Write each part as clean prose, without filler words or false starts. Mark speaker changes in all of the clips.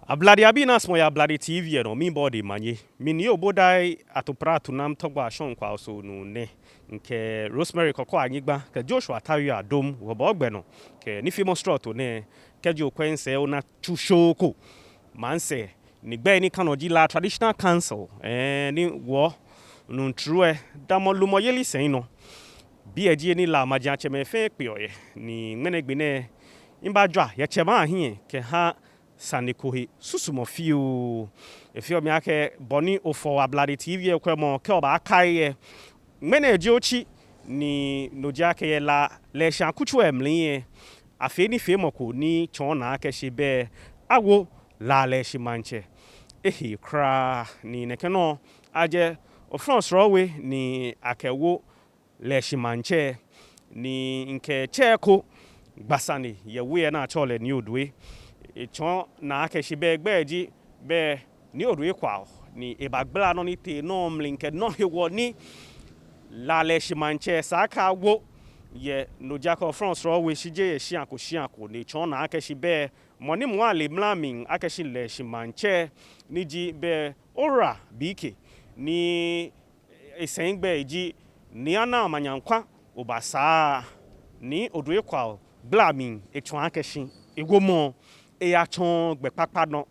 Speaker 1: A bloody abina smoya bloody TV no mi body manye. Mi ni obodai atoprato nam togba shon kwa so no ne. Nke Rosemary kokwa anyigba ke Joshua tawi adom wo ba ogbe no. Ke ni famous trot ne ke jo kwense ona chushoko. Mantse ni gbe ni kanoji la traditional council ni wo no true damo lumo yeli sen no. Bi eji ni la maja cheme fe pe oye ni menegbe ne imbadwa ye chema ahie ke ha sanikohi susumo fiu efio mi ake boni ofo ablade TV ekwemo ke oba akaye mene ejiochi ni noja ke ye la Leshie akuchu emliye afi ni femoko ni chona ake shibe awo la Leshie manche ehi kra ni nekeno aje ofrons rowe ni akewo Leshie manche ni nke cheko gbasani ye we na chole ni odwe echon na akeshi be gbeji be ni odwe kwa ni ebagbla no ni te no mlinke no hewo ni la Leshie manche saka wo ye no jako France ro we shije ye shianko ni chon na akeshi be moni mwa le mlamin akeshi Leshie manche ni ji be ora bike ni esengbe ji ni ana manyankwa obasa ni odwe kwa blamin echon akeshi egomo eyachon gbepapa no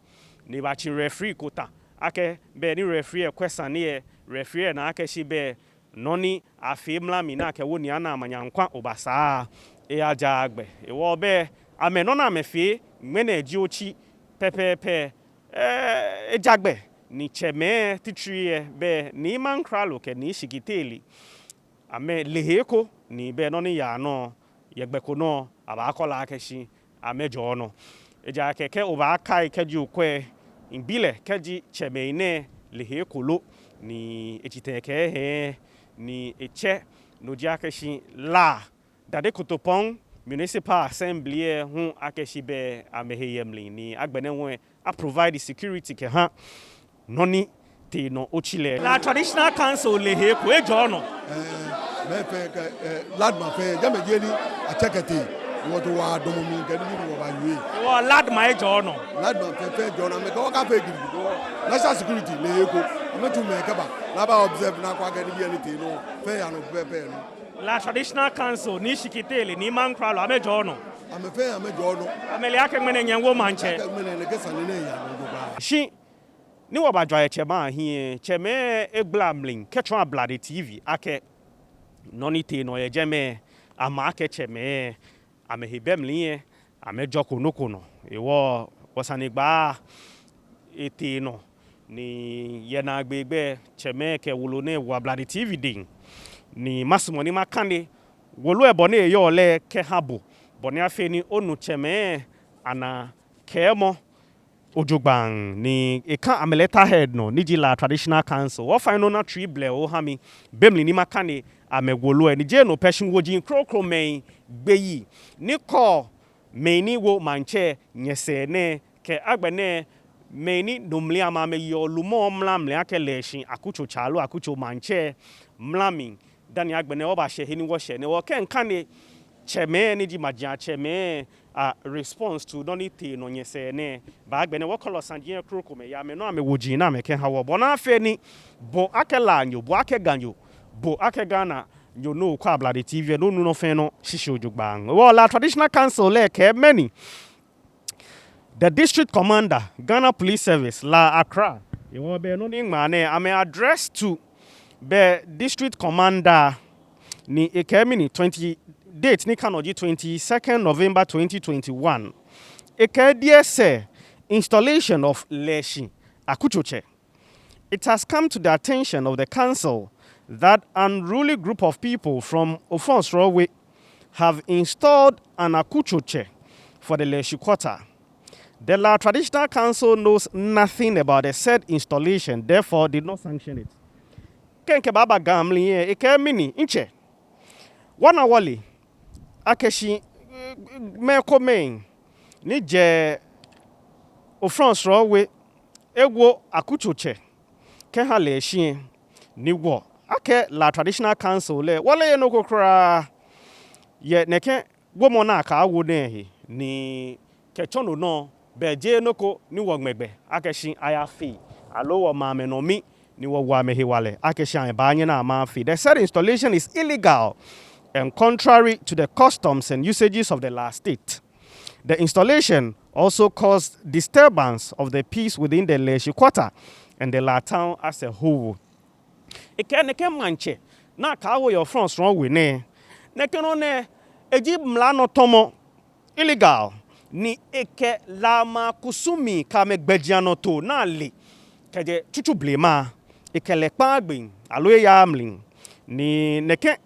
Speaker 1: ni ba chi referee kota ake be ni referee question ni referee na ake shi be noni afimla mi na ke woni ana amanyankwa obasa eyaja agbe ewo be ameno na mefi mena eji ochi pepepe ejagbe ni cheme titrie be ni mankralo ke ni shigiteli ame leheko ni be noni ya no yegbeko no abakola ake shi amejo no eja keke oba kai keji okwe imbile keji chemeine lehe kolo ni echiteke he ni eche noji akeshi la dade kotopong municipal assembly hu akeshi be ameheyemli ni agbene won a provide security ke ha noni te no ochile la traditional council lehe ko ejo no
Speaker 2: me fe ladma fe jamejeni achekete what wa do mi ke ni wo ba yue
Speaker 1: wo lad my jono
Speaker 2: lad no fe jono me ko ka fe gidi go national security le eko me tu me ke ba na ba observe na kwa ke ni anything no fe ya no pe no
Speaker 1: la traditional council ni shikitele ni mankralo ame jono
Speaker 2: ame fe ame jono
Speaker 1: amele ake mene nyanwo manche
Speaker 2: mene ne ke sanene ya no ba
Speaker 1: shi ni wo ba dwa chema hie cheme egblamlin ketron ablade TV ake nonite no ye jeme ama ake cheme amehibemliye amejoko nokono ewo wasanigba ete no ni yena agbegbe cheme ke wulo ne wa ablade TV din ni masimo ni makande wolo ebone eyo le ke habo bone afeni onu cheme ana kemo ojogban ni eka ameleta head no niji la traditional council wo final na tree ble o hami bemli ni makane amegwolo ni je no person wojin krokro men gbeyi ni ko meni wo manche nyese ne ke agbene meni nomli amame yo lumo mlamle ake Leshie akucho chalo akucho manche mlamin dani agbene oba shehe ni wo she ne wo ken kane cheme ni ji magia cheme response to donite no nyese ne ba agbene wo kolo sanjie kroko me ya me no ame wojin na me ken hawo bona afe ni bo akela anyo bo akeganyo bo akegana you know kwa ablade TV no no fe no shisho ojugban well la traditional council le ke many the district commander Ghana Police Service la Accra you want be no ngma ne am address to be district commander ni ekemini 20 date ni kanoji 22nd November 2021 ekedie say installation of Leshie akuchoche. It has come to the attention of the council that an unruly group of people from Ofonsrowe have installed an akuchoche for the Leshie quarter. The La Traditional Council knows nothing about the said installation, therefore did not sanction it. Kenke baba gamli eke mini inche. Wana wali akeshi meko main ni je Ofonsrowe ewo akuchoche ke ha Leshie ni wo ake La Traditional Council le wale no kokra ye neke womo na ka awo ne ni kechono no be je no ko ni wo gbegbe akeshin aya fi alo wo ma me no mi ni wo wa me hewale akeshin ba anye na ma fi. The said installation is illegal and contrary to the customs and usages of the last state. The installation also caused disturbance of the peace within the Leshie quarter and the La town as a whole. Ike manche na ka wo your France wrong we ne no ne eji mlano tomo illegal ni eke lama kusumi ka megbejiano to na le keje tutu blema eke le pagbin alo ya amlin ni neke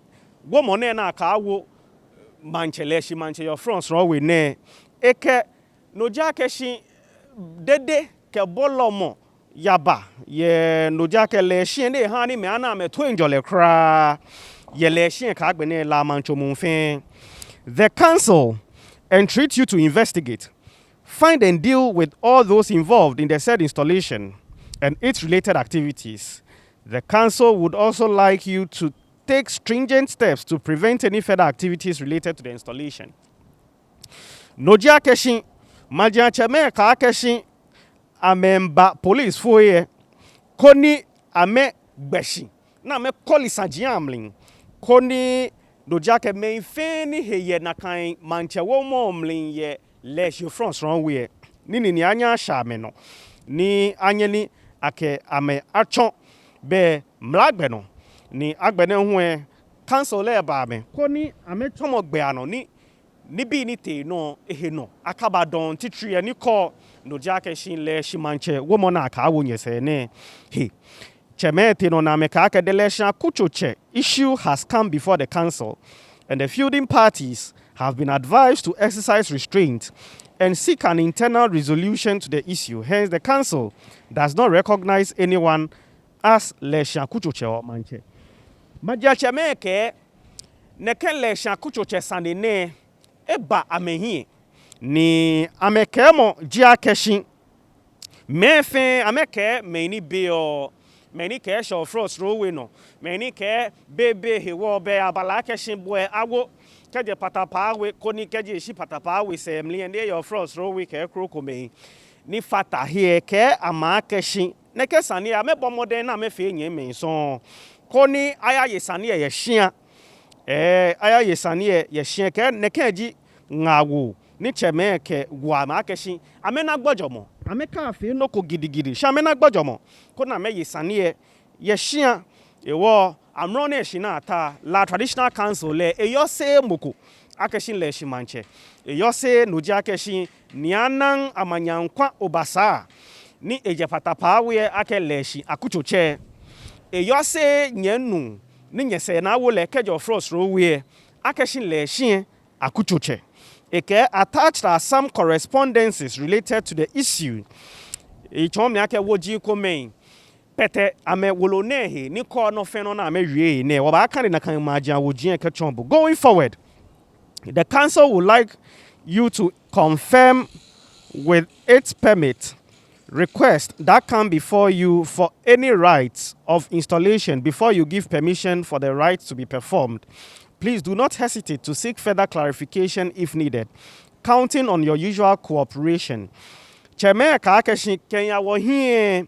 Speaker 1: wo mo ne na ka wo manche Leshie manche your France wrong we ne eke no ja keshi dede ke bolomo yaba ye no ja ke Leshie ne ha ni me ana me to enjole kra ye Leshie ka agbe ne la mancho munfin. The council entreat you to investigate, find and deal with all those involved in the said installation and its related activities. The council would also like you to take stringent steps to prevent any further activities related to the installation. Noja keshin maja cheme ka keshin amemba police foye koni ame gbeshi na me kolisa jiamlin koni noja ke me feni heye na kan manche wo momlin ye Leshie France wrong way ni anya sha me no ni anye ni ake ame achon be mlagbe no ni agbene ho e council le ba me koni ame tomo gbe ano ni bi ni te no ehe no akaba don titri ni ko no jake shin Leshie manche wo mo na aka wo nyese ne he cheme te no na me ka aka de Leshie kuchoche issue has come before the council and the feuding parties have been advised to exercise restraint and seek an internal resolution to the issue. Hence the council does not recognize anyone as Leshie kuchoche o manche maja cheme ke ne ke Leshie kuchoche sande ne eba amehi ni amekemo jia keshin mefe ameke meni bio meni ke show frost rowe no meni ke bebe hewo be abala keshin boy awo keje patapa we koni keje shi patapa we semli and your frost rowe ke kroko me ni fata here ke ama keshin ne ke sani amebo modern na mefe yen me so koni aya yesani ye hia aya yesani ye hia ke ne keji ngawo ni cheme ke gwa ma keshi amena gbojomo ameka afi no ko gidigidi sha amena gbojomo ko na me yisane ye hia ewo amro na eshi na ata la traditional council le eyose moko akeshi Leshie manche eyose noji akeshi nianan amanyankwa obasa ni ejepatapa we ake Leshie akuchoche eyose nyenu ni nyese na wo le kejo frost ro we akeshi Leshie akuchoche. Eke attached are some correspondences related to the issue. Ichom me ake woji ko main pete ame wolonehe ni ko no fe no na ame wie ne wo ba kan na kan magia woji eke chombo. Going forward, the council would like you to confirm with its permit request that come before you for any rights of installation before you give permission for the rights to be performed. Please do not hesitate to seek further clarification if needed, counting on your usual cooperation. Cheme ka akeshi Kenya wo hie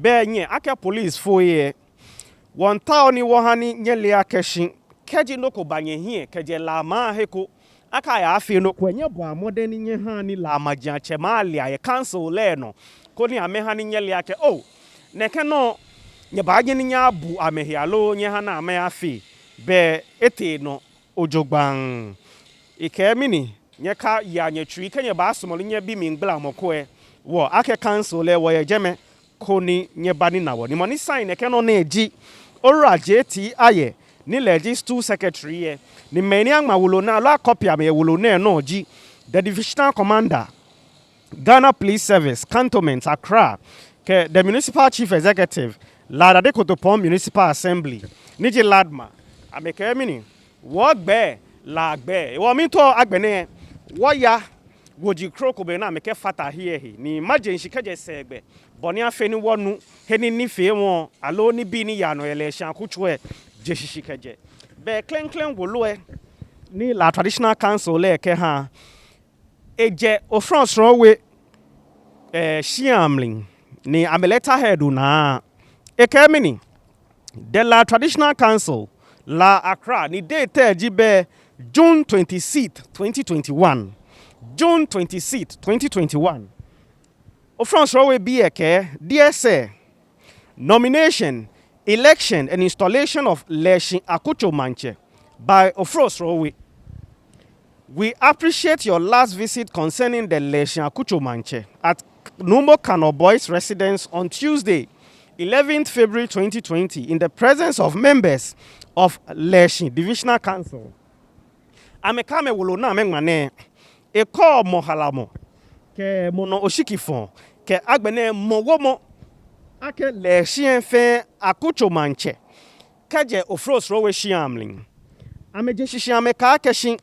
Speaker 1: be nye ake police fo ye won taw ni wo hani nyele akeshi keji no ko banye hie keje la ma heko aka ya afi no kwenye bo amode ni nye hani la magia chema ali aye council le no ko ni ame hani nyele ake oh neke no nye ba nye ni nya bu amehialo nye hana ame afi be ete no ojogban ike mini nye ka ya nye twi kenye ba asomoli nye bi mingbla mokoe wo ake council le wo ye jeme koni nye bani na wo ni money sign eke no na eji ora jeti aye ni legislative secretary ye ni meni angma wulo na la copy am ye wulo na no ji the divisional commander Ghana Police Service Cantonment Accra ke the municipal chief executive Ladade Kotopon Municipal Assembly niji ladma ameke mini wo gbe la gbe wo mi to agbene wo ya woji kroko be na ameke fata here ni emergency keje segbe boni afeni wonu heni ni fe won alo ni bi ni ya no Leshie akuchwe jeshishi keje be klen wolo ni la traditional council le ke ha eje o France rowe shiamling ni ame letterhead na ekemini the La Traditional Council La Accra ni date jibe June 26th 2021 June 26th 2021 France Rowe be eke dear sir nomination election and installation of Leshie Mantse by Ofros Rowe. We appreciate your last visit concerning the Leshie Mantse at Numbo Kano Boys residence on Tuesday, 11th February 2020, in the presence of members of Leshie Divisional Council. Amekame wolona mengmane eko mohalamo ke mono oshikifon ke agbene mowomo ake Leshie fe Mantse kaje Ofros Rowe shiamling. Ameje shishi ameka keshin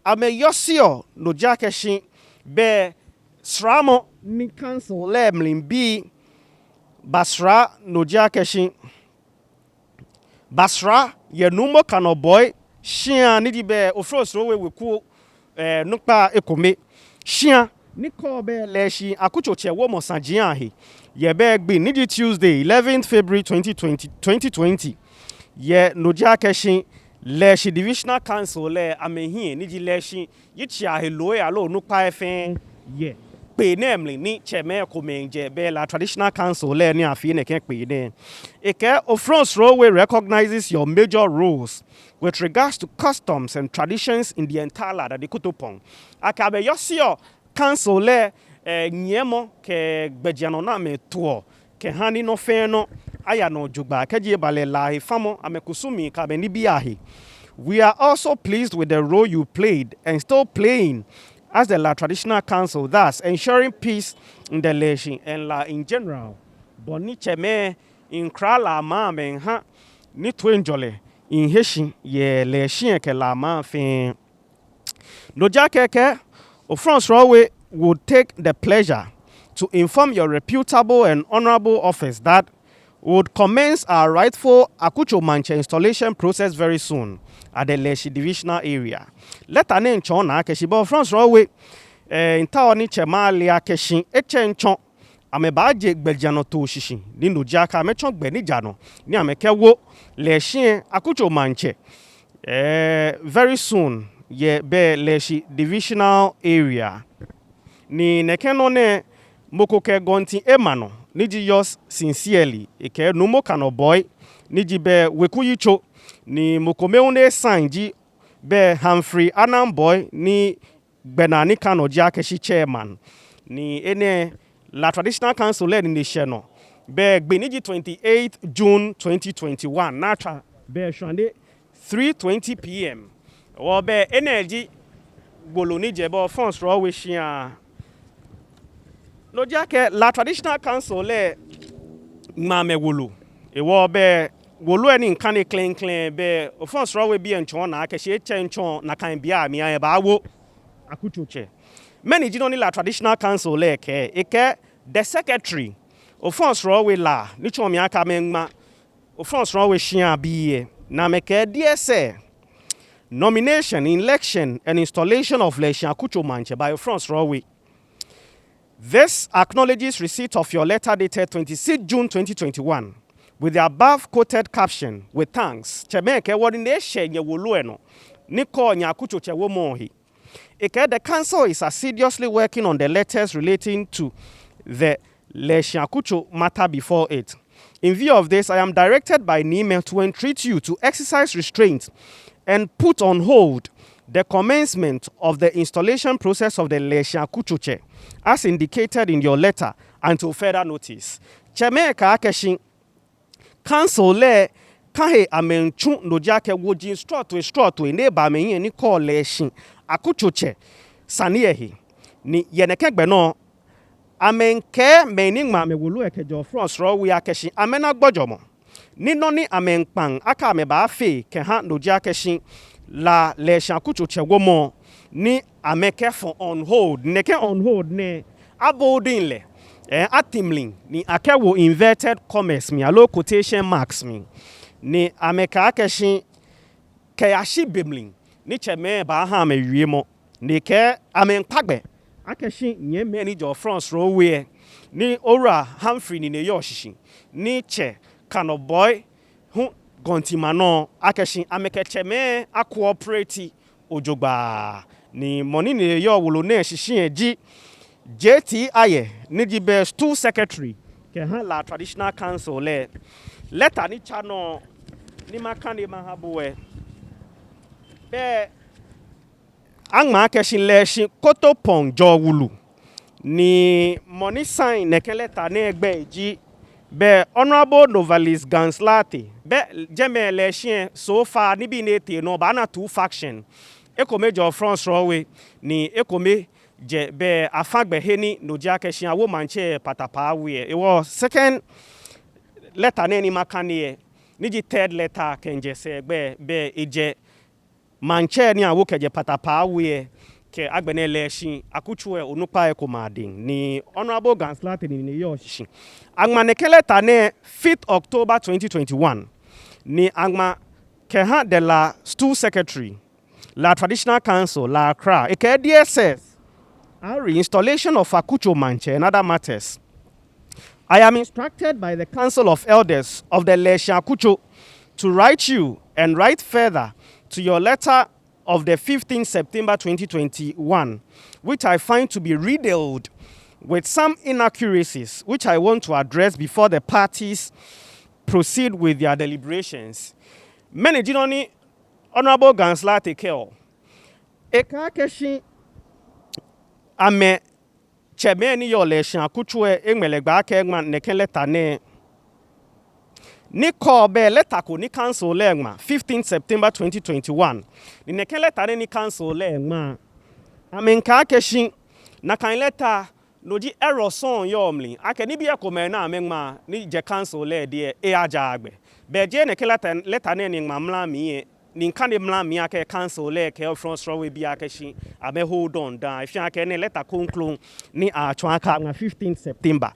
Speaker 1: ame yosio no jakeshin be sramo ni council lemlin bi basra no jakeshin basra ye numo Kano boy shia ni di be Ofros Rowe weku nukpa ekome shia ni ko be Leshie che wo mo sanjian he ye be gbi ni di Tuesday 11th February 2020 ye no jakeshin Leshie Divisional Council le amehin ni di Leshie yichia hello ya lo nukpa efen ye pe namely ni cheme komenje be La Traditional Council le ni afi ne ken pe den eke Ofros Rowe recognizes your major roles with regards to customs and traditions in the entire land de Kotopong akabe yosio council le nyemo ke gbejiano na me to ke hani no fe no aya no jugba keje bale la famo amekusumi ka be ni biahi. We are also pleased with the role you played and still playing as the La Traditional Council, thus ensuring peace in the Leshie and La in general. Boni cheme in krala ma men ha ni twenjole in heshi ye Leshie ke la ma fin. No jakeke Ofros Rowe would take the pleasure to inform your reputable and honorable office that would commence our rightful Mantse installation process very soon at the Leshie Divisional area. Let an enchona keshibo Ofros Rowe in tawani chemali akeshin echenchon amebaje gbejano to shishi ni no jaka mechon gbe ni jano ni amekewo Leshie Mantse very soon ye be Leshie Divisional area ni nekeno ne mokoke gonti emano niji yours sincerely eke numo Kano boy niji be wekuyicho ni mokomeune sanji be Humphrey Anam boy ni benani Kano jakeshi chairman ni ene La Traditional Council le ni sheno be gbeniji 28th June 2021 nata be shande 3:20 p.m. or be energy goloni jebo Ofros Rowe shia no jake La Traditional Council le mame wolu ewo be wolu eni nkane clean be Ofros Rowe bi enchon na akehie chenchon na kan bia mi an ba wo akuchuche many jinoni La Traditional Council le eke the secretary Ofros Rowe la ni chon mi aka menma Ofros Rowe shia biye na meke DSA nomination election and installation of Leshie Mantse by Ofros Rowe. This acknowledges receipt of your letter dated 26 June 2021 with the above quoted caption with thanks. Chemeke wodi share nye wolueno niko nyakucho chewo mohi. The council is assiduously working on the letters relating to the Leshie matter before it. In view of this, I am directed by email to entreat you to exercise restraint and put on hold the commencement of the installation process of the Leshie as indicated in your letter until further notice. Chemeka akeshin council le kahe amenchu no jake woji straw to neighbor me ni call Leshie saniehi ni yenekegbe no amenke mening ma me wolu ekejo Ofros Rowe akeshin amena gbojomo ni no ni amenpan aka me ba fe ke ha no jakeshin la Leshie womo ni ameke for on hold neke on hold ne abodin le atimling ni akewo inverted commas mi alo quotation marks mi ni ameka akeshin ke ashi bimling ni cheme ba ha me wiemo ni ke amenpagbe akeshin nye manager Ofros Rowe ni ora Humphrey ni ne yoshishi ni che kano boy hu gontimano akeshi amekecheme a cooperate ojogba ni money ni yo wolo na shishi eji JT aye ni di best two secretary ke han la traditional council le letter ni chano ni makande mahabuwe be angma keshin Leshie koto pong jo wulu ni money sign neke letter ne egbe eji be honorable novelist Ganslati be jeme Leshie so far ni bi nete no ba na two faction ekome jo France Railway ni ekome je be afagbe heni no ja keshin awo manche patapa we e was second letter ne ni makane ni ji third letter kenje se be eje manche ni awo keje patapa we ke agbene Leshie akuchwe onupa ekomadin ni honorable Ganslati ni yo shishi agma ne keleta ne 5th October 2021 ni agma ke ha de la stool secretary la traditional council la Accra e ke DSS a reinstallation of Akucho Manche and other matters. I am instructed by the Council of Elders of the Leshie Akucho to write you and write further to your letter of the 15th September 2021, which I find to be riddled with some inaccuracies, which I want to address before the parties proceed with their deliberations. Many jinoni Honorable Ganslati Keo. Eka keshi ame cheme ni yo Leshie Akuchwe engmelegba ke egma neken letter ne ni call be letter ko ni council le egma 15 September 2021 ni neken letter ni council le egma ame nka keshi na kan letter no di error son yo omli ake ni bi e ko me na ame egma ni je council le de e aja agbe be je neken letter ne ni egma mla mi ni nkande mla mi ake council le ke France Railway bi ake shi ame hold on down if ake ne letter conclude ni a chwaka na 15 September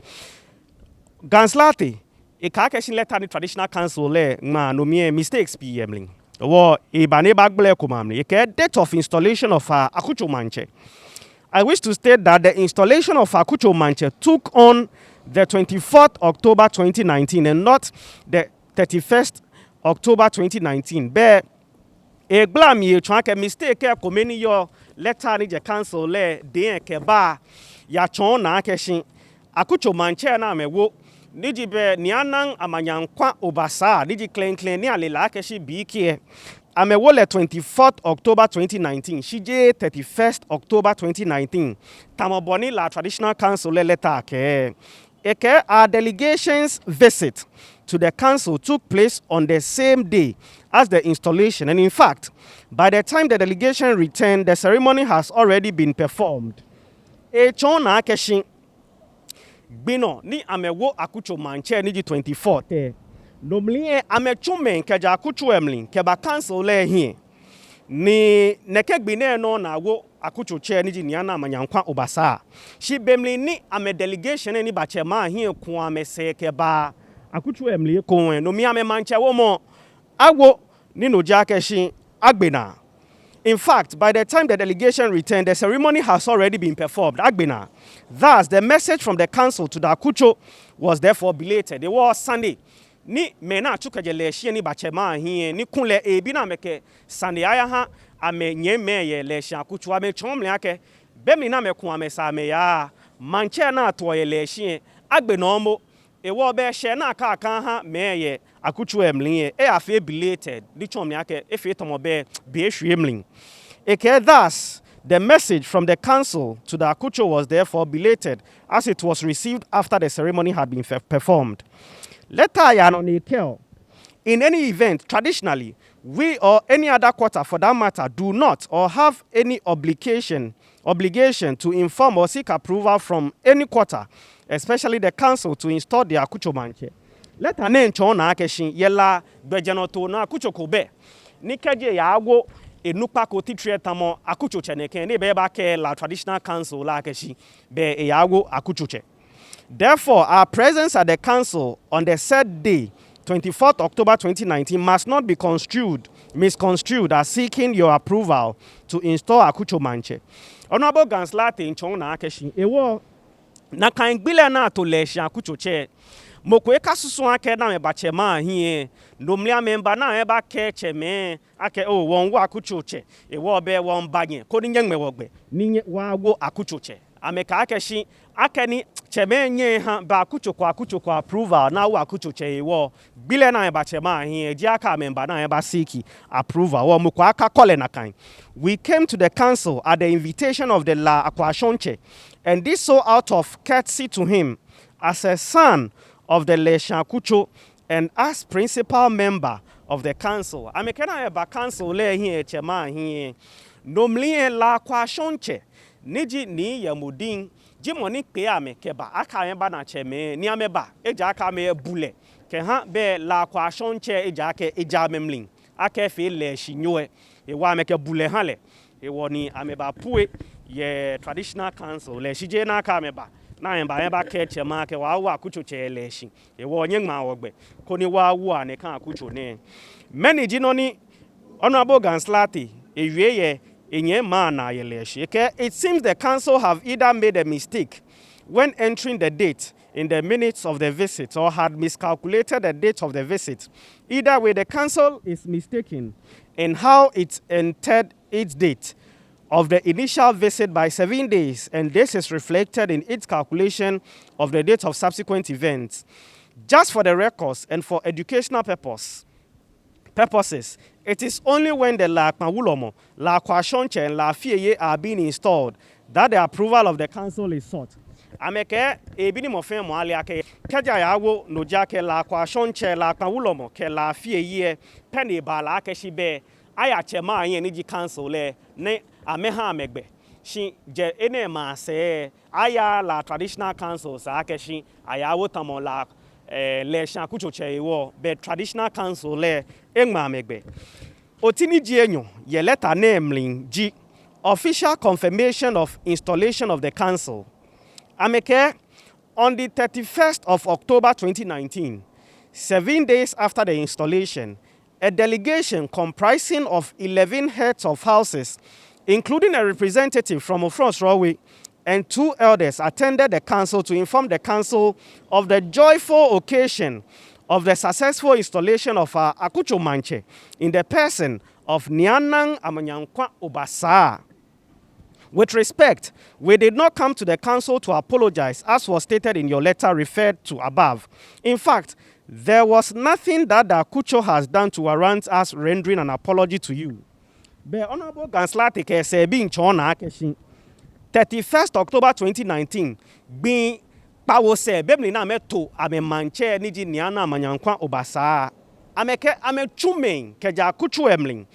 Speaker 1: Ganslati e ka ake shi letter ni traditional council le ma no mi mistakes pmling wo e ba ne bagbele ko mamle e ke date of installation of Akucho Manche. I wish to state that the installation of Akucho Manche took on the 24th October 2019 and not the 31st October 2019 be e blam ye twanke mistake e komeni yo letter ni je council le de ke ba ya chon na akeshin Akucho Manche na mewo ni ji be ni anan amanyankwa obasa ni ji clean ni alela akeshi bi kie amewo le 24th October 2019 shije 31st October 2019 tamoboni la traditional council le letter ke eke our delegations visit to the council took place on the same day as the installation, and in fact, by the time the delegation returned, the ceremony has already been performed. E chona keshin bino ni amewo Akucho Manche ni 24th. Normally amechume keja Akucho emlin keba council le here. Ni nekegbine no na wo Akucho chair ni niana amanyankwa obasa. Shi bemli ni ame delegation ni bachema here kwa mese keba Akucho emli ko no mi ame manche wo mo awo ni no jakeshi agbena. In fact, by the time the delegation returned, the ceremony has already been performed. Agbena. Thus, the message from the council to the Akucho was therefore belated. It was Sunday. Ni mena chukaje Leshie ni bachema here ni kunle ebina meke Sunday aya ha ame nyeme ye Leshie Akucho ame chomle ake bemi na meku ame sa ame ya manche na to ye Leshie agbena omo ewo be she na aka ha meye Akucho emlin e afi belated di chom yake efi tomo be ehwe emlin eke. Thus the message from the council to the Akucho was therefore belated as it was received after the ceremony had been performed. Letter ya no nikel. In any event, traditionally, we or any other quarter for that matter do not or have any obligation to inform or seek approval from any quarter, especially the council, to install the Akucho Manche. Letter name chona akeshin yela bejanoto na Akucho kobe. Nikeje ya ago enupa ko titre tamo Akucho cheneke ne be ba ke la traditional council la akeshi be ya ago Akucho che. Therefore, our presence at the council on the said day, 24th October 2019, must not be misconstrued as seeking your approval to install Akucho Manche. Honorable Ganslati in Chong na akeshi ewo na kan gbile na to Leshie akuchoche mokwe kasusu ake na me bachema hie nomlia member na e ba ke cheme ake o won wo akuchoche e wo be won banye ko ni nyengme wogbe ni wa wo akuchoche ameka ake shi ake ni cheme nye ha ba akuchoko approval na wo akuchoche e wo gbile na e bachema hie ji aka member na e ba seeki approval wo mokwa aka kole na kan. We came to the council at the invitation of the La Akwashonche, and this so out of courtesy to him as a son of the Leshie Akucho and as principal member of the council. Amekena eba council le here chema here. Nomlie La Akwashonche niji ni yamudin jimoni pe amekeba aka yeba na cheme ni ameba eja aka me bule ke ha be La Akwashonche eja ake eja memlin ake fe Leshie nyoe ewa ameke bule hale ewo ni ameba pue ye traditional council Leshie je na aka ameba na eba ke chema ke wa akuchoche Leshie ewo nyengma wogbe koni wa wu ane kan akucho ne many jinoni honorable Ganslati ewie ye enye ma na ye Leshie ke it seems the council have either made a mistake when entering the date in the minutes of the visit or had miscalculated the date of the visit. Either way, the council is mistaken in how it entered its date of the initial visit by 7 days, and this is reflected in its calculation of the date of subsequent events. Just for the records and for educational purposes, it is only when the La Akmawulomo, La Akwashonche, and La Fieye are being installed that the approval of the council is sought. Ameke ebini mo fe mo ali ake keja yawo no jake La Akwashonche La Akmawulomo ke La Fieye peni ba la ake shibe aya chema anye ni ji council le ne ameha amegbe shi je ene ma se aya la traditional council sa ake shi aya wo tamo la Leshie akuchoche wo be traditional council le engma amegbe otini ji enyo ye letter naming ji official confirmation of installation of the council. Ameke, on the 31st of October 2019, 7 days after the installation, a delegation comprising of 11 heads of houses, including a representative from Procedural and 2 elders, attended the council to inform the council of the joyful occasion of the successful installation of Akucho Mantse in the person of Nyanang Amanyankwa Obasa. With respect, we did not come to the council to apologize, as was stated in your letter referred to above. In fact, there was nothing that the Akucho has done to warrant us rendering an apology to you. The Honorable Ganslati said, being Chona 31st October 2019, being Pawo se bemni na meto ame manche niji niana manyankwa obasa. Ame chumen keja Akucho emling.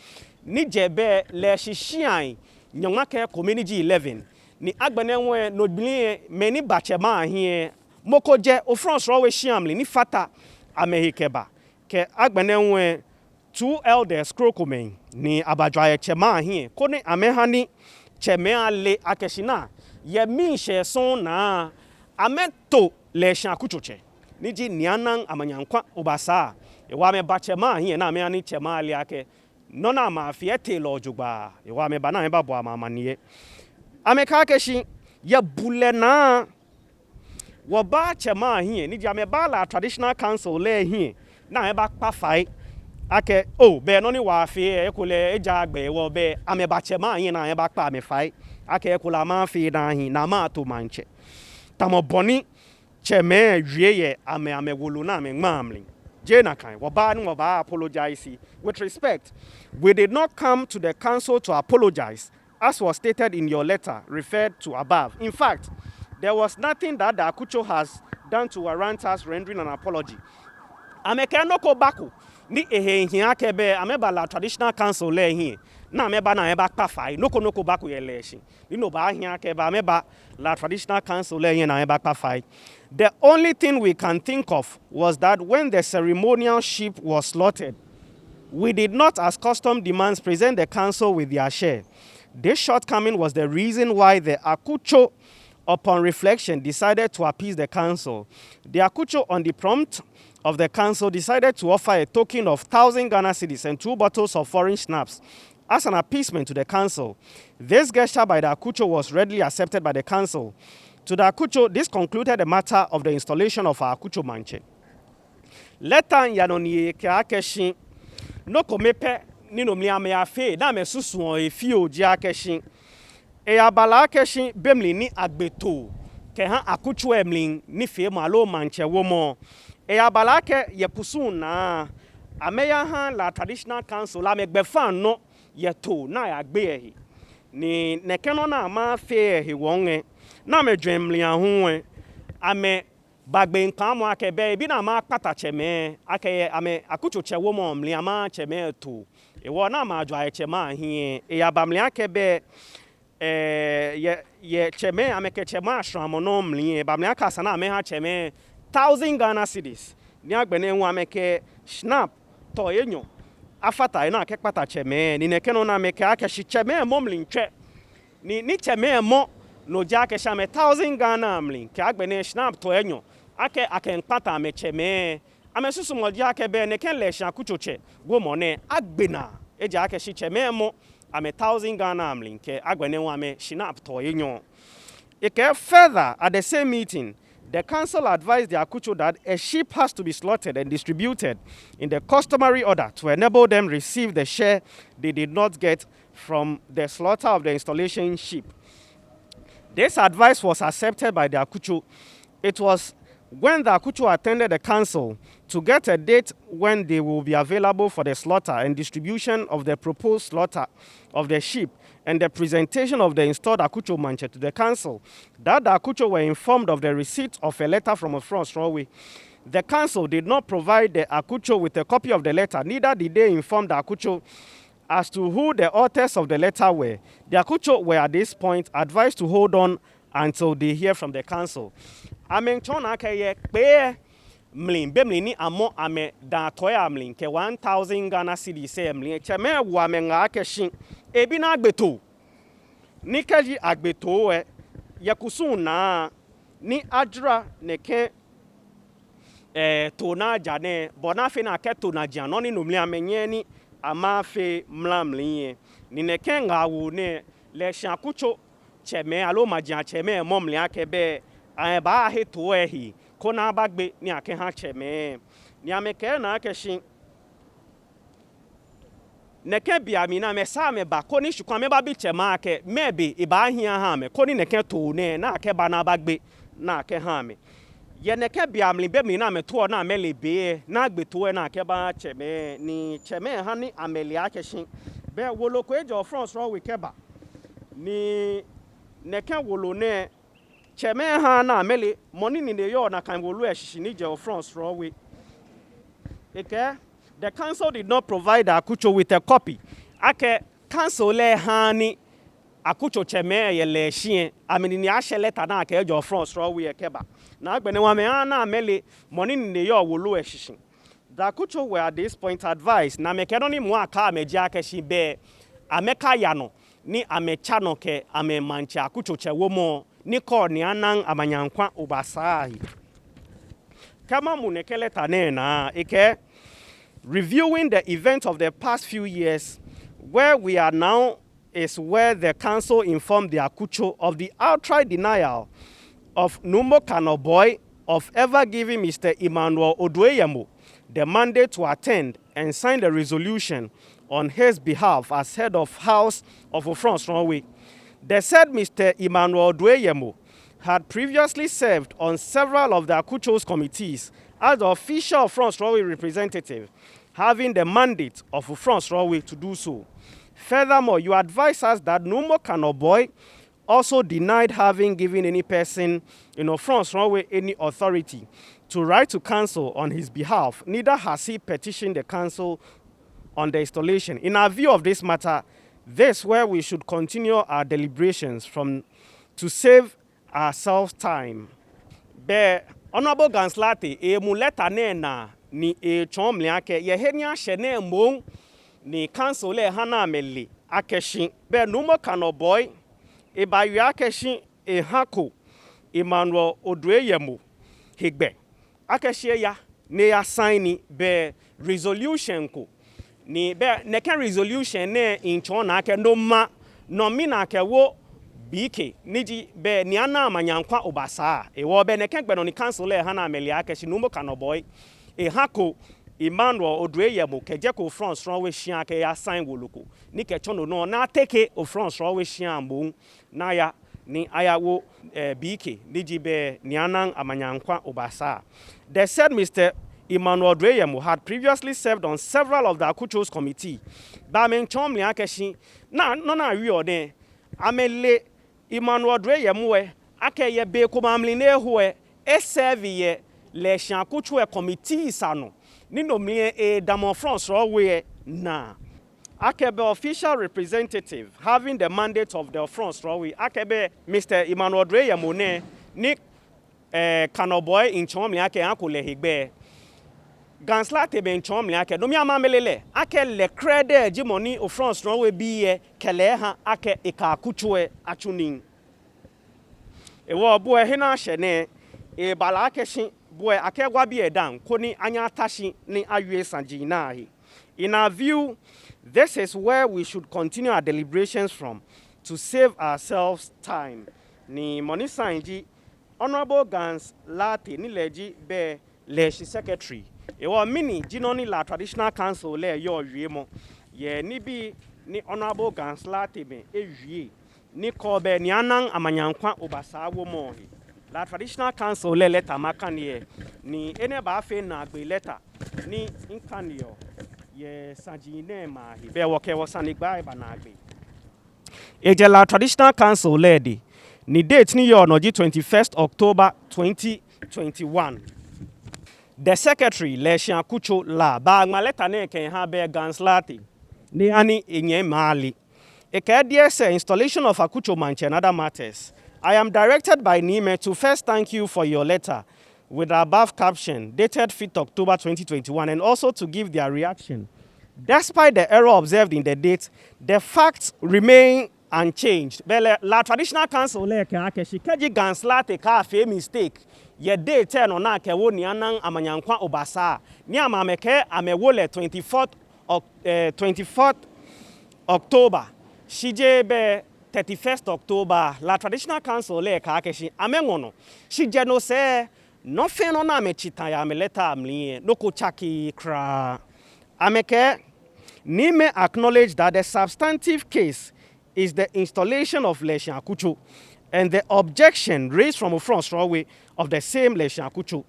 Speaker 1: Ni jebe Leshie nyonga ke community 11 ni agbanenwe no blie meni bachema hie mokoje Procedural shiamli ni fata amehikeba ke agbanenwe 2 elders krokomen ni abadwaye chema hie kone amehani cheme ale akeshina ye minshe son na ameto Leshie akuchoche niji nianan amanyankwa obasa ewa me bachema hie na amehani chema ale ake nona ma fiete lojugba ewa me bana eba bo amamanie ameka keshi ya bulena wo ba chema hie ni dia me ba la traditional council le hie na eba pa fai ake be no ni wa fi ekule eja agbe wo be ameba chema hie na eba pa me fai ake ekula ma fi na hie na ma to manche tamo boni cheme wieye ame wulu na me ngmamlin Jenakai, waba apologize. With respect, we did not come to the council to apologize, as was stated in your letter referred to above. In fact, there was nothing that the Akucho has done to warrant us rendering an apology. Ameke no ko baku ni hia kebe ameba la traditional council le hi na ameba na eba kpafai no ko baku ye Leshie ni no ba hia kebe ameba la traditional council le hi na eba kpafai. The only thing we can think of was that when the ceremonial sheep was slaughtered, we did not, as custom demands, present the council with their share. This shortcoming was the reason why the Akucho, upon reflection, decided to appease the council. The Akucho, on the prompt of the council, decided to offer a token of 1,000 Ghana cedis and 2 bottles of foreign schnapps as an appeasement to the council. This gesture by the Akucho was readily accepted by the council. To the Akucho, this concluded the matter of the installation of our Akucho Mantse. Letan yanoni ke akeshin no komepe ni no mliame afe na me susu efi oji akeshin e abala akeshin bemli ni agbeto ke ha Akucho emlin ni fe malo Mantse womo e abala ke ye pusu na ameya ha la traditional council la megbefa no ye to na ya gbe ehi ni nekeno na ma fe ehi wonge na me dwemli ahun ame bagbe nkan mo akebe bi na ma kpata cheme akeye ame Akucho chewo mo mli ama cheme to e wo na ma adwa chema hie e ya bamli akebe ye cheme ame ke chema ashramo no mli bamli akasa na ame ha cheme 1000 Ghana cedis ni agbene hu ame ke snap to enyo afata ina ke kpata cheme ni nekeno na ame ke akeshi cheme mo mli ntwe ni cheme mo no ja ke shame 1000 Ghana mli ke agbene snap to enyo ake nkpata me cheme ame susu mo ja ke be ne ken Leshie Akucho che go mone agbena eja ake shi cheme mo ame 1000 Ghana mli ke agbene hu ame snap to enyo. Ike further at the same meeting, the council advised the Akucho that a sheep has to be slaughtered and distributed in the customary order to enable them receive the share they did not get from the slaughter of the installation sheep. This advice was accepted by the Akucho. It was when the Akucho attended the council to get a date when they will be available for the slaughter and distribution of the proposed slaughter of the sheep and the presentation of the installed Akucho Mantse to the council, that the Akucho were informed of the receipt of a letter from a France Railway. The council did not provide the Akucho with a copy of the letter, neither did they inform the Akucho as to who the authors of the letter were. The Akucho were at this point advised to hold on until they hear from the council. Amen chona ke pe mlin bemli ni amo ame da toya mlin ke 1000 Ghana cedis se mlin cheme wa me nga akeshin ebi na agbeto ni kaji agbeto ye kusun na ni adra ne ke to na jane bona fe na ke to na jano ni no mli amenye ni ama fe mlamlin ni ne ke nga wo ne Leshie Akucho cheme alo majan cheme momli akebe ba he to ehi kona bagbe ni ake ha cheme ni ameke na akeshin neke bia mi na me sa me ba koni shukwa me ba bi chema ake maybe e ba hia ha me koni neke to ne na ake ba na bagbe na ake ha me ye neke bia mli be mi na me to na me lebe na agbe to na ake ba cheme ni cheme ha ni ameli akeshin be woloko ejo France ro we keba ni neke wolo ne cheme ha na ameli money ni yo na kan wolo eshishi ni je France ro we eke. The council did not provide Akucho with a copy. Ake council le hani Akucho cheme ye Leshie. Amini ni ashe letter na ake ejo France ro we ekeba. Na agbene wa me na ameli money ni yo wolo eshishi. The Akucho were at this point advised na me kedoni mu aka ameji ake shi be ameka yano ni amecha no ke ame Mantse Akucho chewo mo ni ko ni anan amanyankwa obasahi. Kama mu ne keleta ne na ike reviewing the events of the past few years, where we are now is where the council informed the Akucho of the outright denial of Numo Kanoboy of ever giving Mr. Emmanuel Odueyemo the mandate to attend and sign the resolution on his behalf as head of House of France Norway. They said Mr. Emmanuel Odueyemo had previously served on several of the Akucho's committees as the official France Norway representative, having the mandate of France Norway to do so. Furthermore, you advise us that Numo Kanoboy also denied having given any person in France Norway any authority to write to council on his behalf. Neither has he petitioned the council on the installation. In our view of this matter, this is where we should continue our deliberations to save ourselves time. Be Honorable Ganslati, emuleta nena ni chomli ake ye henya shene mong ni council le hana meli akeshin be Numo Kanoboy e ba yu akeshin e hako Emmanuel Odueyemo higbe akeshin ya ne ya sign be resolution ko ni be ne kan resolution ne in chona ake no ma no mi na ke wo BK niji be niana manyankwa obasa e wo be ne kengbe no ni council e ha na ameli akeshi no mo kanoboy e hako Emmanuel Odreyemo kejeko France ron we hia ke ya sign woloko ni ke chono no na take o France ron we hia mbon na ya ni ayawo BK niji be nianan amanyankwa obasa. They said Mr. Emmanuel Odreyemo had previously served on several of the Akucho's committee. Ba men chom li akeshi na no na wi ode amele Emmanuel Odreyemo we akeye be ko mamli ne ho e serve ye Leshie Akucho committee sano ni no me damo France we na akebe official representative having the mandate of the France we akebe Mr. Emmanuel Odreyemo ne ni kanoboy in chom li ake akole higbe Ganslate ben chom li ake no mi amamelele ake le credit jimoni o France no we bi kele ha ake ika Akucho achunin e wo bo e hina hye ne bala ake hye boy akegwa bi edan koni anya tashi ni awie sanjina hi. In our view, this is where we should continue our deliberations from to save ourselves time. Ni money sanji Honorable Gans Lati ni leji be Leshie secretary. Ewa mini jinoni la traditional council le yo wiemo. Ye ni bi ni Honorable Gans Lati me ewie ni kobe ni anang amanyankwa obasa wo mo hi. La traditional council le letter makanie ni ene ba fe na gbe letter ni inkanio ye sanjine ma hi be woke wo sanigba ba na gbe eje la traditional council lady ni date ni yo no 21st October 2021. The secretary Leshie Akucho la ba ma letter ne ken ha be Ganslati ni ani enye mali e ka dia say installation of Akucho Mantse and other matters. I am directed by Nime to first thank you for your letter with the above caption dated 5th October 2021 and also to give their reaction. Despite the error observed in the date, the facts remain unchanged. Bele la traditional council le ke akeshi keji Ganslate ka fe mistake. Ye date no na ke wo ni anan amanyankwa obasa. Ni amameke amewo le 24th October. Shije be 31st October, la traditional council le ka akeshi amengono. She jeno se no fe no na me chita ya me letter amlie no ko chaki kra. Ameke ni me acknowledge that the substantive case is the installation of Leshie Akucho and the objection raised from a front strawway of the same Leshie Akucho.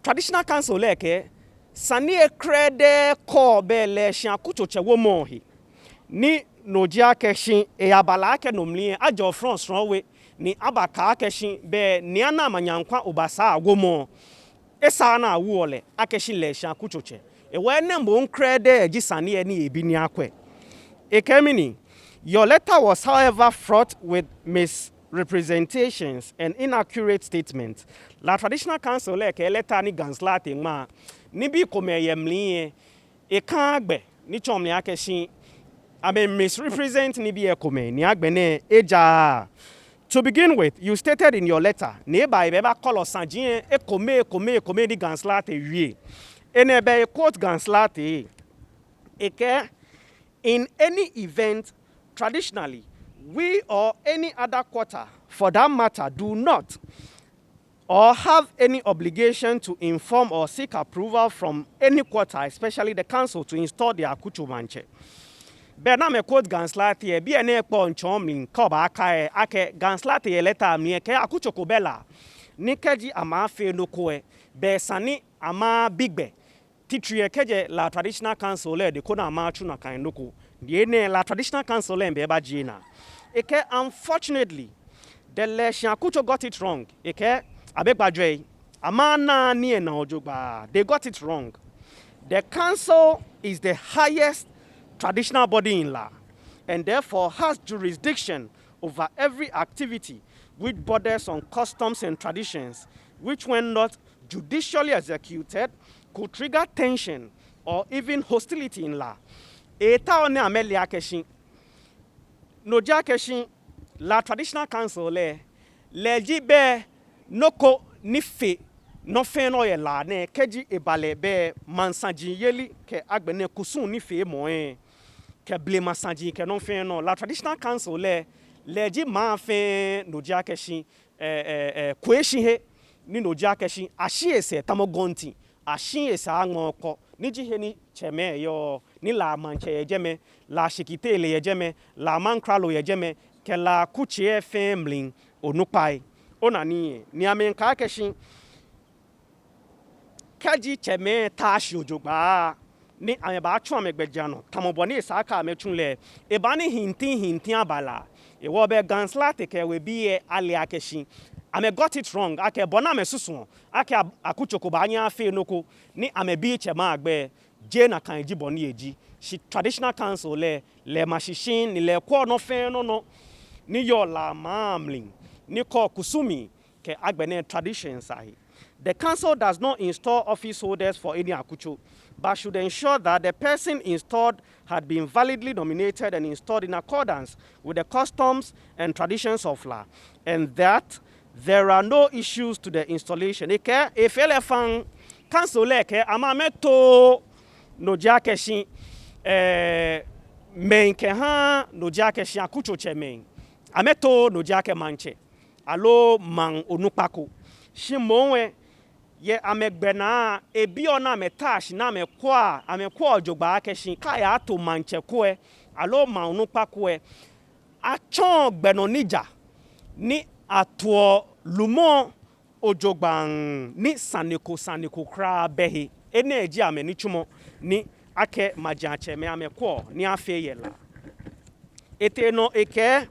Speaker 1: Traditional council le ke sani krede ko be Leshie Akucho che wo mo hi. Ni Nojia keshin abala ke nomlie ajo France ronwe ni abaka keshin be niana manyankwa obasa agomo esa na awole akeshin Leshie Akucho che we ne mbo nkrede gisane ni ebi ni akwe ekemini. Your letter was however fraught with misrepresentations and inaccurate statements. La traditional council le ke letter ni Ganslate ma ni bi komeyemlie e kan agbe ni chomli akeshin I mean, misrepresent ni bi ekome ni agbene eja. To begin with, you stated in your letter, neba ibeba kolo sanjien ekome di Ganslate wie. Enebe quote Ganslate eke in any event traditionally we or any other quarter for that matter do not or have any obligation to inform or seek approval from any quarter, especially the council, to install the Akucho Mantse. Bena me quote Ganslate bi ene ekpo nchomlin ko ba aka ake Ganslate letter mi ke Akucho ko bela ni keji ama fe no ko be sani ama bigbe titrie keje la traditional council le de ko na ama chu na kan no ko de ne la traditional council le be ba jina eke. Unfortunately the Leshie Akucho got it wrong eke abegbadwe ama na ni na ojogba. They got it wrong. The council is the highest traditional body in law and therefore has jurisdiction over every activity which borders on customs and traditions, which when not judicially executed could trigger tension or even hostility in law. Eta one ameli akeshin noja akeshin la traditional council le jibe noko nife no fe no ye la ne keji ebale be mansanji yeli ke agbene kusun nife mo ke blema sanji ke non fe no. La traditional council le leji ma fe no jakeshi kweshi he ni no jakeshi ashiese tamogonti ashiese anwoko ni jihe ni cheme yo ni la manche yejeme la shikitele yejeme la mankralo yejeme ke la kuchie family onupai onani ni amenka keshi kaji cheme tashi ojogba ni ameba atwa megbejano tamoboni saka mechunle ebani hintin abala ewo be ganslate ke we bi ali akeshi ame got it wrong ake bona mesusu ake akuchoko ba anya afi noko ni ame bi chema agbe je na kan ji boni eji shi traditional council le mashishin ni le ko no fe no ni yo la mamling ni ko kusumi ke agbene traditions ahi. The council does not install office holders for any akucho, but should ensure that the person installed had been validly nominated and installed in accordance with the customs and traditions of law, and that there are no issues to the installation. Eke if elephant council leke amameto no jakeshi main ke ha no jakeshi akucho che main ameto no jake manche alo man onupako shimonwe ye amegbena ebi ona metash na amekwa ojogba akeshi kaya to manche kwe alo man onupako achon gbeno nija ni ato lumo ojogba ni saniko kra behi ene eji ameni chumo ni ake majanche me amekwa ni afeyela ete no eke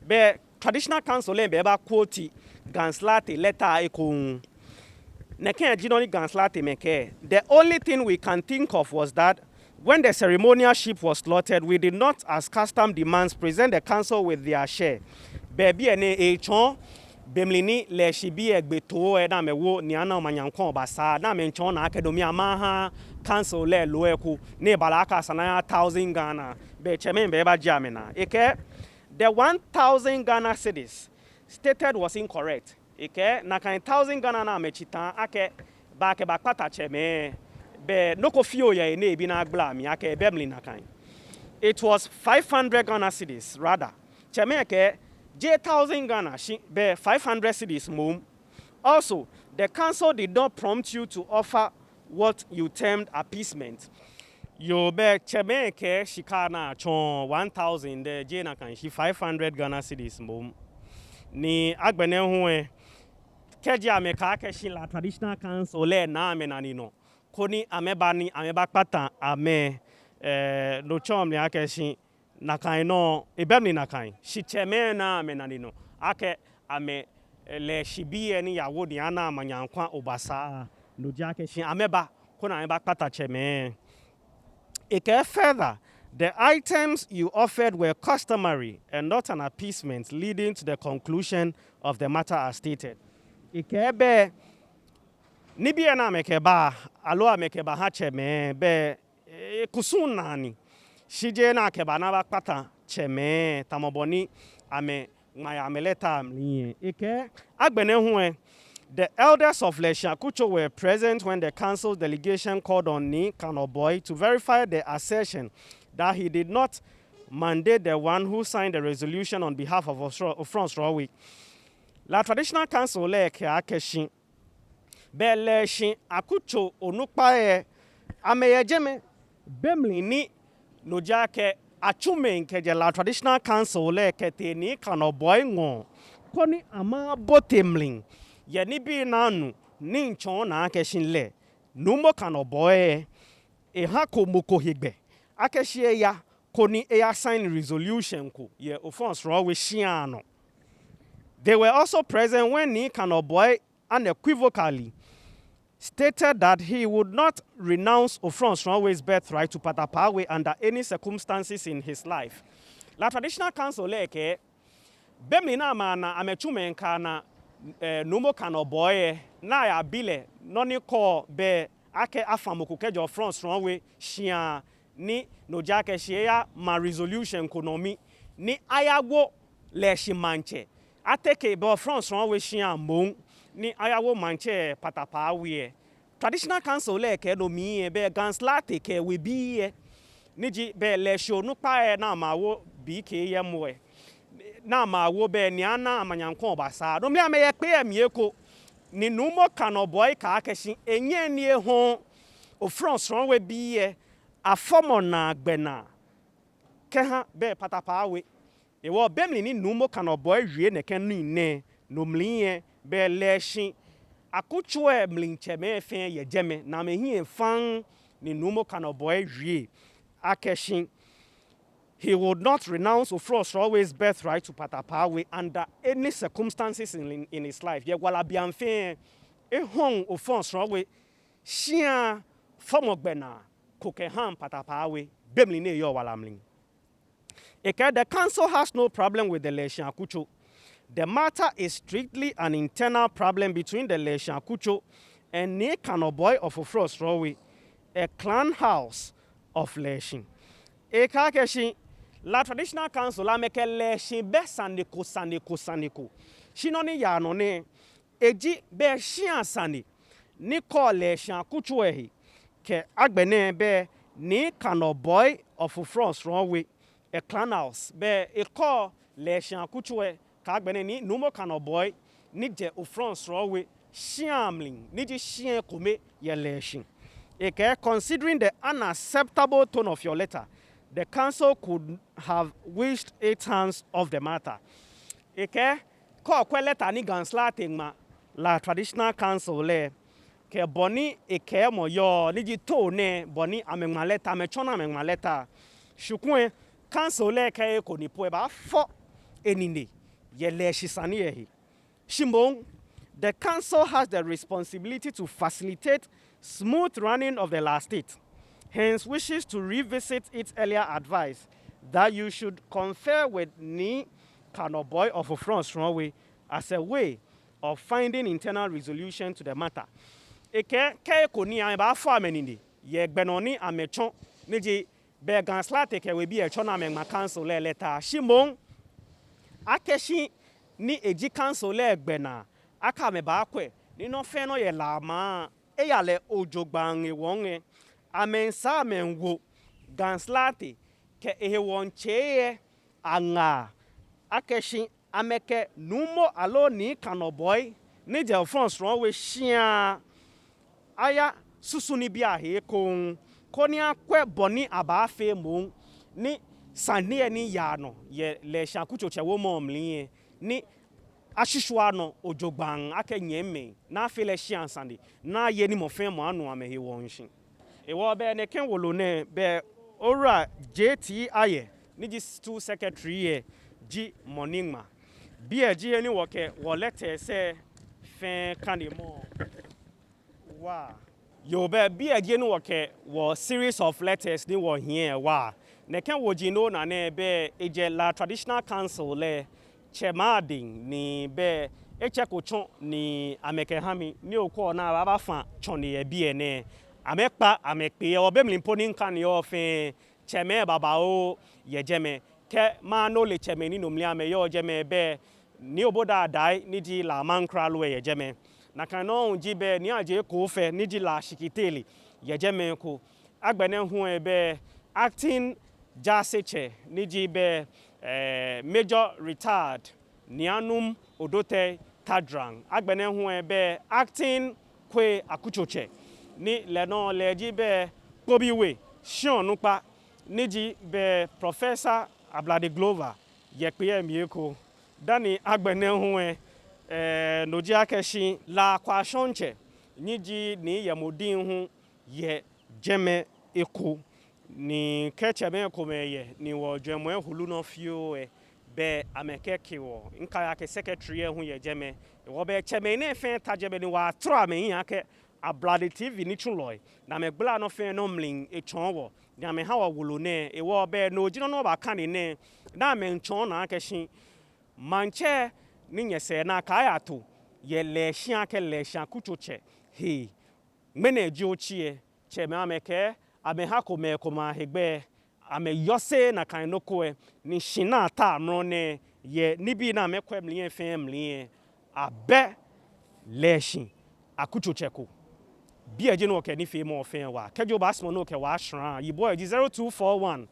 Speaker 1: be traditional council be ba quote ganslate letter ekon neken ejinoni ganslate meke. The only thing we can think of was that when the ceremonial sheep was slaughtered, we did not, as custom demands, present the council with their share. Baby ene echon bemlini Leshie bi egbeto na mewo ni ana manyankon basa na menchon na academy amaha council le loeku ne balaka sana 1000 Ghana be chemen be ba jamena eke. The 1,000 Ghana cedis stated was incorrect. Ike na kan 1,000 Ghana na mechitan ake ba ke ba pata cheme be noko fio ye ne bi na agba mi ake bemli na kan. It was 500 Ghana cedis rather. Cheme ke J 1,000 Ghana be 500 cedis mum. Also, the council did not prompt you to offer what you termed appeasement. Yo be cheme ke shikana chon 1,000 de jena kan shi 500 Ghana cedis mum ni agbene huwe keji ameka ke shi la traditional council le na amenani no koni ameba pata ame no chom ni ake shi na kan no ebemni na kan shi cheme na amenani no ake ame Leshie bi ni yawo ni ana amanyankwa obasa no jake shi ameba kona ameba pata cheme. Further, the items you offered were customary and not an appeasement, leading to the conclusion of the matter as stated. Ikebe nibi na mekeba alo amekeba hache me be kusunani shije na keba na bakpata cheme tamoboni ame maya ameleta mliye. Agbene huwe. The elders of Leshie Akucho were present when the council's delegation called on Ni Kanoboy to verify the assertion that he did not mandate the one who signed the resolution on behalf of France Rawi. La traditional council leke akeshi be Leshie Akucho onukpae ameyejeme bemli ni nojake achume nkeje la traditional council leke te Ni Kanoboy ngon koni ama botemling ye ni bi nanu ni nchon na akeshin le numo Kanoboy hako moko higbe akeshie ya koni ya sign resolution ko ye offense rawe shiano. They were also present when Ni Kanoboy unequivocally stated that he would not renounce Ofrons Rawe's birthright to Patapawe under any circumstances in his life. La traditional council leke bemi na mana amechume nkana numo Kanoboy na ya bile noni ko be ake afamoku kejo France Rawe shia ni nojake shia ma resolution konomi ni ayago Leshie Mantse ateke be France Rawe shia mong ni ayawo Mantse Patapawe. Traditional council leke no mi be ganslate ke we bi niji be Leshie onukpa na mawo bi ke yemwe na ma wo be ni ana amanyankon obasa no me ameye pe amieko ni numo kanoboy ka akeshi enye ni ho o France ron we biye afomo na gbena keha be patapa we e wo bemli ni numo kanoboy wie ne ken ni ne no mliye be Leshie akuchwe mlinche me fe ye jeme na me hi fan ni numo kanoboy wie akeshi. He would not renounce Ofro's always birthright to Patapawe under any circumstances in his life. Ye wala bianfe e hong Ofro's always shia fomogbena kokeham Patapawe bemli ne yo walamling. The council has no problem with the Leshie Akucho. The matter is strictly an internal problem between the Leshie Akucho and Ne Kanoboy of Ofro's always a clan house of Leshie. Ekakeshi la traditional council la meke Leshie be saniko. Shinoni ya no ne eji be shian sani ni ko Leshie Akucho ehi ke agbene be ni Kanoboy of France runway a clan house be e ko Leshie Akucho ka agbene ni numo Kanoboy ni je of France runway shiamling ni ji shien kome ye Leshie. Considering the unacceptable tone of your letter, the council could have wished 8 hands off the matter. Ko letter ni ganslating ma la traditional council le ke boni mo yo ni ji to ne boni amengma letter me chona amengma letter shukun council le ke ko ni po ba fo enine ye Leshie sani ehi shimbong. The council has the responsibility to facilitate smooth running of the last state. Hence wishes to revisit its earlier advice that you should confer with Ni Kanoboy of France runway as a way of finding internal resolution to the matter. Ke ko ni an ba fo amenini ye gbenoni amechon niji be ganslate ke we bi e chona me council le letter shimon akeshi ni eji council le gbena aka me ba kwe ni no fe no ye lama e ya le ojogban e won amensa menwo ganslate ke ehe won cheye anga akeshi ameke numo alo ni Kanoboy ni je France runway shia aya susuni bia he kon koni akwe boni abafe mo ni sane ni ya no ye Leshie Akucho chewo momli ni ashishwa no ojogban akenyeme na afe Leshie ansande na ye ni mofen mo anu amehe wonhyin e wo be ne ken wolo ne be ora JT aye ni ji 2 secretary ye ji moningma bia ji eni wo ke wo letter se fen kanimo wa yo be bia ji eni wo ke wo series of letters ni wo here wa ne ken wo ji no na ne be eje la traditional council le chemading ni be eche ko chon ni ameke hami ni okwo na baba fa chon ni e bi ene amekpa amekpe obemli mponi nkan yo fe cheme baba o yejeme ke ma no le cheme ni nomli ame yo jeme be ni oboda dai ni di la mankra lo yejeme na kan no ji be ni aje ko fe ni di la shikiteli yejeme ko agbene hu e be acting jaseche ni di be major retired nianum odote tadrang agbene hu e be acting kwe akuchoche ni leno leji be kobiwe shionupa niji be professor Ablade Glover yekpe mieko dani agbene hu noji akeshi la kwashonche niji ni yemodin hu ye jeme eko ni kecheme komeye ni wo jemo hulu no fio be ameke kiwo nkaya ke secretary hu ye jeme wo be cheme ne fe tajebe ni wa tro ame yake Ablade TV ni chuloy na me gbla no fe no mling e chonwo na me ha wolo ne e wo be no jino no ba kan ne na me nchon na akeshi manche ni nyese na ka ya to ye Leshie ake Leshie Akuchoche he mene ji ochie che me ameke ame ha ko me ko ma hegbe ame yose na kan no ko ni shina ta mro ne ye ni bi na me kwem liye fem liye abe Leshie Akuchoche ko bi eje no ke ni fe mo fen wa kejo ba smo no ke wa shran yibo eji 0241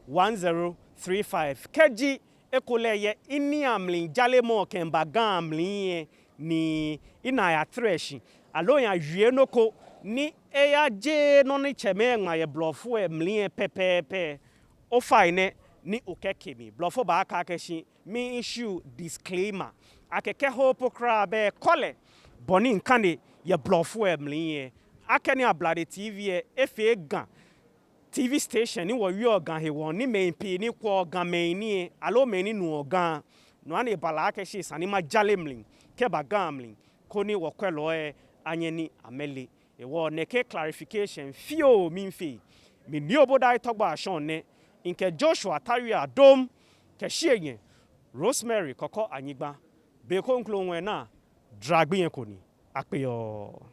Speaker 1: 431035 keji ekoleye ini amlin jale mo kemba gamlin ni ina ya thresh alo ya hwie noko ni eya je no ni cheme nwa ye blofo emlin pepepe o fine ni okekemi blofo ba aka keshi mi issue disclaimer akeke hopo kra be kole boni nkane ye blofo emlin akeni ablade tv efe gan TV station ni wo wi organ he won ni main p ni kwa organ main ni alo main ni nu organ no ane bala ke shi sani ma jalemlin ke ba gamlin ko ni wo kwelo anyeni amele e wo ne ke clarification fio minfi mi ni oboda itogba shon ne nke Joshua Tari Adom ke shienye Rosemary koko anyigba be ko nklo wen na dragbe yen ko ni apeyo